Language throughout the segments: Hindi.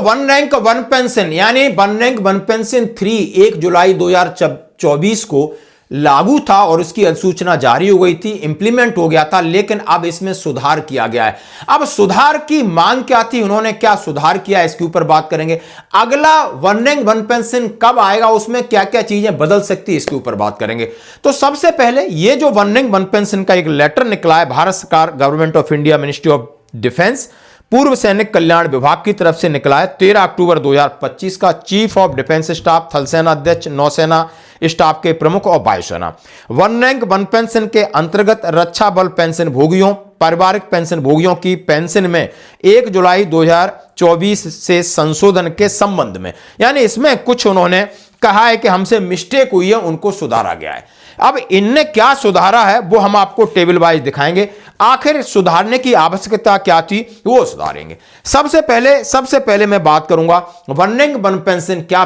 वन रैंक वन पेंशन यानी वन रैंक वन पेंशन 3 1 जुलाई 2024 को लागू था और उसकी अधिसूचना जारी हो गई थी, इंप्लीमेंट हो गया था, लेकिन अब इसमें सुधार किया गया है। अब सुधार की मांग क्या थी, उन्होंने क्या सुधार किया, इसके ऊपर बात करेंगे। अगला वन रैंक वन पेंशन कब आएगा, उसमें क्या क्या चीजें बदल सकती है, इसके ऊपर बात करेंगे। तो सबसे पहले ये जो वन रैंक वन पेंशन का एक लेटर निकला है भारत सरकार, government of India, ministry of defence, पूर्व सैनिक कल्याण विभाग की तरफ से निकला है 13 अक्टूबर 2025 का। चीफ ऑफ डिफेंस स्टाफ, थल सेना अध्यक्ष, नौसेना स्टाफ के प्रमुख और वायुसेना। वन रैंक वन पेंशन के अंतर्गत रक्षा बल पेंशन भोगियों, पारिवारिक पेंशन भोगियों की पेंशन में 1 जुलाई 2024 से संशोधन के संबंध में, यानी इसमें कुछ उन्होंने कहा है कि हमसे मिस्टेक हुई है, उनको सुधारा गया है। अब इनने क्या सुधारा है वो हम आपको टेबल वाइज दिखाएंगे। आखिर सुधारने की आवश्यकता क्या थी वो सुधारेंगे। सबसे पहले मैं बात करूंगा वन रैंक वन पेंशन क्या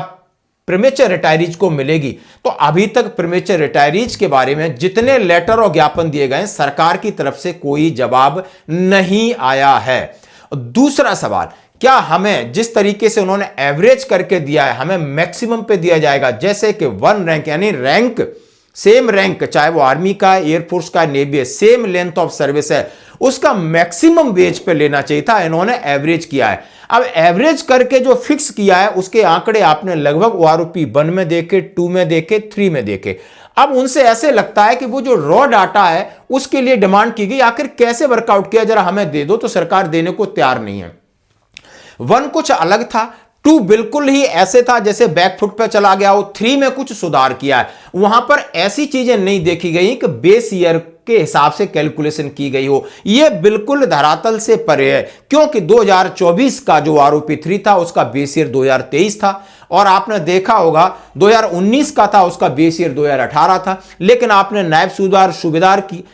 प्रीमेचर रिटायरीज को मिलेगी। तो अभी तक प्रीमेचर रिटायरीज के बारे में जितने लेटर और ज्ञापन दिए गए, सरकार की तरफ से कोई जवाब नहीं आया है। दूसरा सवाल, क्या हमें जिस तरीके से उन्होंने एवरेज करके दिया है, हमें मैक्सिमम पे दिया जाएगा, जैसे कि वन रैंक यानी रैंक सेम रैंक, चाहे वो आर्मी का है, एयरफोर्स का, नेवी है, सेम लेंथ ऑफ सर्विस है, उसका मैक्सिमम वेज पे लेना चाहिए था, इन्होंने एवरेज किया है। अब एवरेज करके जो फिक्स किया है उसके आंकड़े आपने लगभग ओआरओपी 1 में देखे, 2 में देखे, 3 में देखे। अब उनसे ऐसे लगता है कि वो जो रॉ डाटा है उसके लिए डिमांड की गई, आखिर कैसे वर्कआउट किया, जरा हमें दे दो, तो सरकार देने को तैयार नहीं है। 1 कुछ अलग था, 2 बिल्कुल ही ऐसे था जैसे बैकफुट पे चला गया हो, 3 में कुछ सुधार किया है। वहां पर ऐसी चीजें नहीं देखी गई कि बेस ईयर के हिसाब से कैलकुलेशन की गई हो, यह बिल्कुल धरातल से परे है, क्योंकि 2024 का जो आरओपी 3 था उसका बेस ईयर 2023 था, और आपने देखा होगा 2019 का था उसका बेस ईयर 2018 था। लेकिन आपने नायब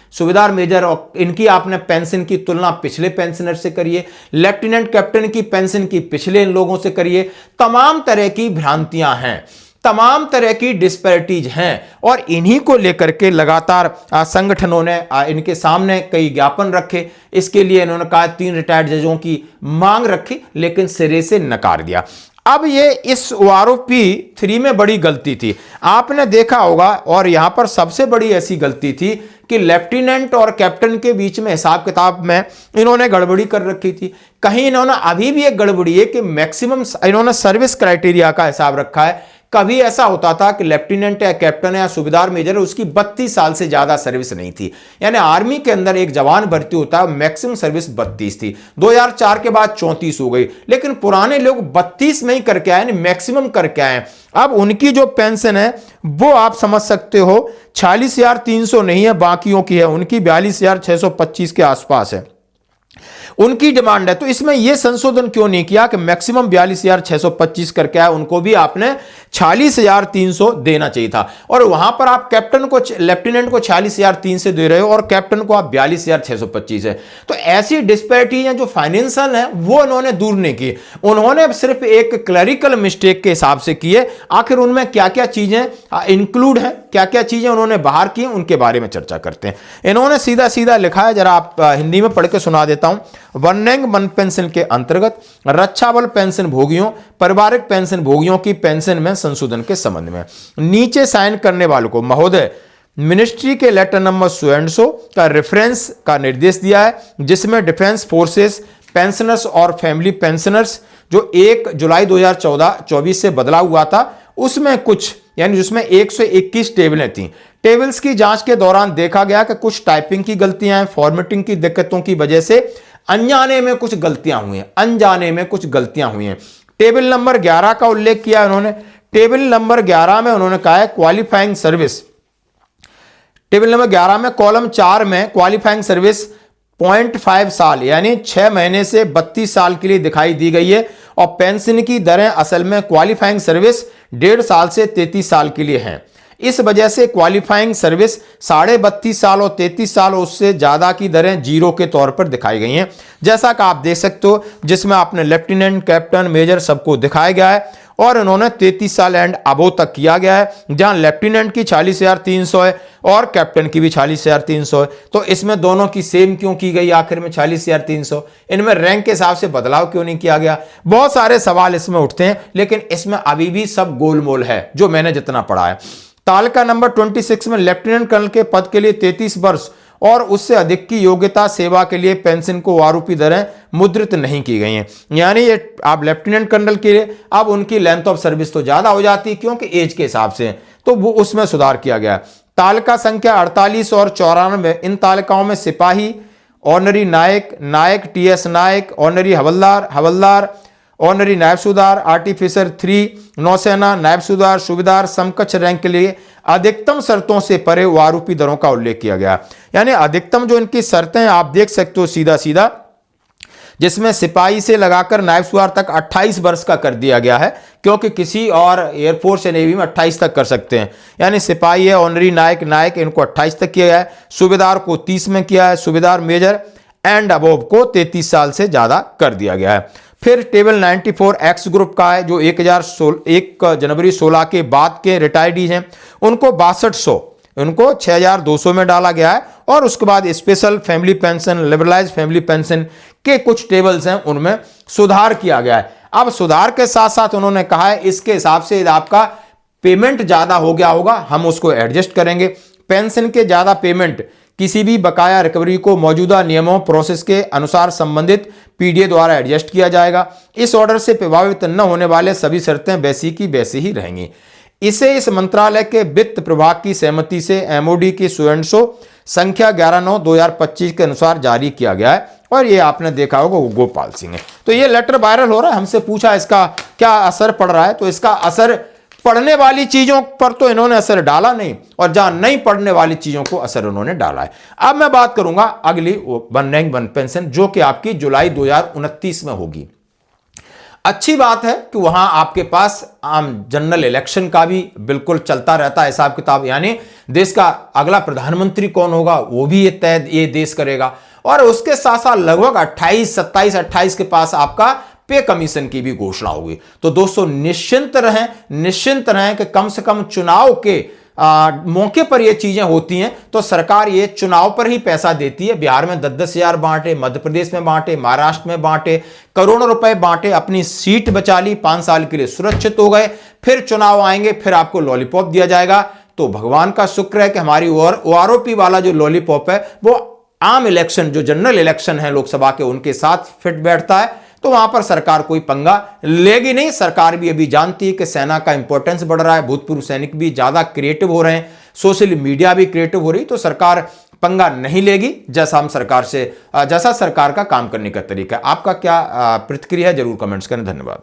सूबेदार मेजर और इनकी आपने पेंशन की तुलना पिछले पेंशनर से करिए, लेफ्टिनेंट कैप्टन की पेंशन की पिछले इन लोगों से करिए। तमाम तरह की भ्रांतियां हैं, तमाम तरह की डिस्पैरिटीज हैं, और इन्हीं को लेकर के लगातार संगठनों ने इनके सामने कई ज्ञापन रखे। इसके लिए इन्होंने कहा 3 रिटायर्ड जजों की मांग रखी, लेकिन सिरे से नकार दिया। अब ये इस ओआरओपी 3 में बड़ी गलती थी, आपने देखा होगा, और यहां पर सबसे बड़ी ऐसी गलती थी कि लेफ्टिनेंट और कैप्टन के बीच में हिसाब किताब में इन्होंने गड़बड़ी कर रखी थी। कहीं इन्होंने अभी भी एक गड़बड़ी है कि मैक्सिमम इन्होंने सर्विस क्राइटेरिया का हिसाब रखा है। कभी ऐसा होता था कि लेफ्टिनेंट या कैप्टन या सूबेदार मेजर उसकी 32 साल से ज्यादा सर्विस नहीं थी, यानी आर्मी के अंदर एक जवान भर्ती होता है, मैक्सिमम सर्विस 32 थी। 2004 के बाद 34 हो गई, लेकिन पुराने लोग 32 में ही करके आए, यानी मैक्सिमम करके आए। अब उनकी जो पेंशन है वो आप समझ सकते हो 46,300 नहीं है, बाकियों की है, उनकी 42,625 के आसपास है उनकी डिमांड है। तो इसमें यह संशोधन क्यों नहीं किया कि मैक्सिमम 42,625 करके आए, उनको भी आपने 46,300 देना चाहिए था, और वहां पर आप कैप्टन को, लेफ्टिनेंट को 46,300 दे रहे हो और कैप्टन को आप 42,625 है। तो ऐसी डिस्पैरिटी जो फाइनेंशियल है वो इन्होंने दूर नहीं की, उन्होंने सिर्फ एक क्लरिकल मिस्टेक के हिसाब से किए। आखिर उनमें क्या क्या चीजें इंक्लूड है, क्या क्या चीजें उन्होंने बाहर की, उनके बारे में चर्चा करते हैं। इन्होंने सीधा सीधा लिखा है, जरा आप हिंदी में पढ़ के सुना देता हूं। वन रैंक वन पेंशन के अंतर्गत रक्षा बल पेंशन भोगियों, पारिवारिक पेंशन भोगियों की पेंशन में संशोधन के संबंध में नीचे साइन करने वालों को महोदय मिनिस्ट्री के letter number so and so का रेफरेंस का निर्देश दिया है, जिसमें डिफेंस फोर्सेस पेंशनर्स और फैमिली पेंशनर्स जो 1 जुलाई 2024 से बदला हुआ था, उसमें कुछ, यानी जिसमें 121 टेबलें थी। टेबल्स की जांच के दौरान देखा गया कि कुछ टाइपिंग की गलतियां हैं, फॉर्मेटिंग की दिक्कतों की वजह से अनजाने में कुछ गलतियां हुई हैं। टेबल नंबर 11 का उल्लेख किया उन्होंने। टेबल नंबर 11 में उन्होंने कहा है क्वालिफाइंग सर्विस, टेबल नंबर 11 में कॉलम 4 में क्वालिफाइंग सर्विस 0.5 साल यानी 6 महीने से 32 साल के लिए दिखाई दी गई है, और पेंशन की दरें असल में क्वालिफाइंग सर्विस 1.5 साल से 33 साल के लिए हैं। इस वजह से क्वालिफाइंग सर्विस 32.5 साल और 33 साल उससे ज्यादा की दरें जीरो के तौर पर दिखाई गई हैं, जैसा कि आप देख सकते हो, जिसमें आपने लेफ्टिनेंट, कैप्टन, मेजर सबको दिखाया गया है और इन्होंने 33 साल एंड अबो तक किया गया है, जहां लेफ्टिनेंट की 40,300 है और कैप्टन की भी 40,300 है। तो इसमें दोनों की सेम क्यों की गई आखिर में 40,300? इनमें रैंक के हिसाब से बदलाव क्यों नहीं किया गया? बहुत सारे सवाल इसमें उठते हैं, लेकिन इसमें अभी भी सब गोलमोल है जो मैंने जितना पढ़ा है। तालिका नंबर 26 में लेफ्टिनेंट कर्नल के पद के लिए 33 वर्ष और उससे अधिक की योग्यता सेवा के लिए पेंशन को आरोपी दरें मुद्रित नहीं की गई हैं। यानी ये आप लेफ्टिनेंट कर्नल के लिए अब उनकी लेंथ ऑफ सर्विस तो ज्यादा हो जाती है क्योंकि एज के हिसाब से, तो वो उसमें सुधार किया गया। तालिका संख्या 48 और 94, इन तालिकाओं में सिपाही, ऑनरी नायक, नायक, टीएस नायक, ऑनरी हवलदार, हवलदार, ऑनरी नायब सूबेदार, आर्टिफिसर 3, नौसेना नायब सूबेदार, सूबेदार समकक्ष रैंक के लिए अधिकतम शर्तों से परे आरोपी दरों का उल्लेख किया गया। यानी अधिकतम जो इनकी शर्तें हैं आप देख सकते हो सीधा सीधा, जिसमें सिपाही से लगाकर नायब सूबेदार तक 28 वर्ष का कर दिया गया है, क्योंकि किसी और एयरफोर्स या नेवी में 28 तक कर सकते हैं। यानी सिपाही है, ऑनरी नायक, नायक, इनको 28 तक किया गया है। सूबेदार को 30 में किया है, सूबेदार मेजर एंड अबोव को 33 साल से ज्यादा कर दिया गया है। फिर टेबल 94 एक्स ग्रुप का है, जो 1 जनवरी 16 के बाद के रिटायर्डीज हैं, उनको 6200, उनको 6200 में डाला गया है। और उसके बाद special family pension, liberalise family pension के कुछ टेबल्स हैं, उनमें सुधार किया गया है। अब सुधार के साथ साथ उन्होंने कहा है इसके हिसाब से आपका पेमेंट ज्यादा हो गया होगा, हम उसको एडजस्ट करेंगे। पेंशन के ज्यादा पेमेंट किसी भी बकाया रिकवरी को मौजूदा नियमों प्रोसेस के अनुसार संबंधित पीडीए द्वारा एडजस्ट किया जाएगा। इस ऑर्डर से प्रभावित न होने वाले सभी शर्तें वैसी की वैसी ही रहेंगी। इसे इस मंत्रालय के वित्त प्रभाग की सहमति से एमओडी की सुएंडसो संख्या 11/9/2025 के अनुसार जारी किया गया है। और ये आपने देखा होगा गोपाल सिंह है। तो ये लेटर वायरल हो रहा है, हमसे पूछा इसका क्या असर पड़ रहा है, तो इसका असर पढ़ने वाली चीजों पर तो इन्होंने असर डाला नहीं, और जहां नहीं पढ़ने वाली चीजों को असर उन्होंने डाला है। अब मैं बात करूंगा अगली वन रैंक वन पेंशन, जो कि आपकी जुलाई 2029 में होगी। अच्छी बात है कि वहां आपके पास आम जनरल इलेक्शन का भी बिल्कुल चलता रहता है हिसाब किताब, यानी देश का अगला प्रधानमंत्री कौन होगा वो भी ये तय ये देश करेगा। और उसके साथ साथ लगभग 28, 27, 28 के पास आपका पे कमीशन की भी घोषणा होगी। तो दोस्तों निश्चिंत रहें कि कम से कम चुनाव के मौके पर ये चीजें होती हैं तो सरकार ये चुनाव पर ही पैसा देती है। बिहार में 10-10 हजार बांटे, मध्य प्रदेश में बांटे, महाराष्ट्र में बांटे, करोड़ों रुपए बांटे, अपनी सीट बचा ली, 5 साल के लिए सुरक्षित हो गए। फिर चुनाव आएंगे, फिर आपको लॉलीपॉप दिया जाएगा। तो भगवान का शुक्र है कि हमारी ओआरओपी वाला जो लॉलीपॉप है वो आम इलेक्शन, जो जनरल इलेक्शन है लोकसभा के, उनके साथ फिट बैठता है। तो वहां पर सरकार कोई पंगा लेगी नहीं। सरकार भी अभी जानती है कि सेना का इंपॉर्टेंस बढ़ रहा है, भूतपूर्व सैनिक भी ज्यादा क्रिएटिव हो रहे हैं, सोशल मीडिया भी क्रिएटिव हो रही, तो सरकार पंगा नहीं लेगी। जैसा सरकार का काम करने का तरीका है। आपका क्या प्रतिक्रिया है, जरूर कमेंट्स करें। धन्यवाद।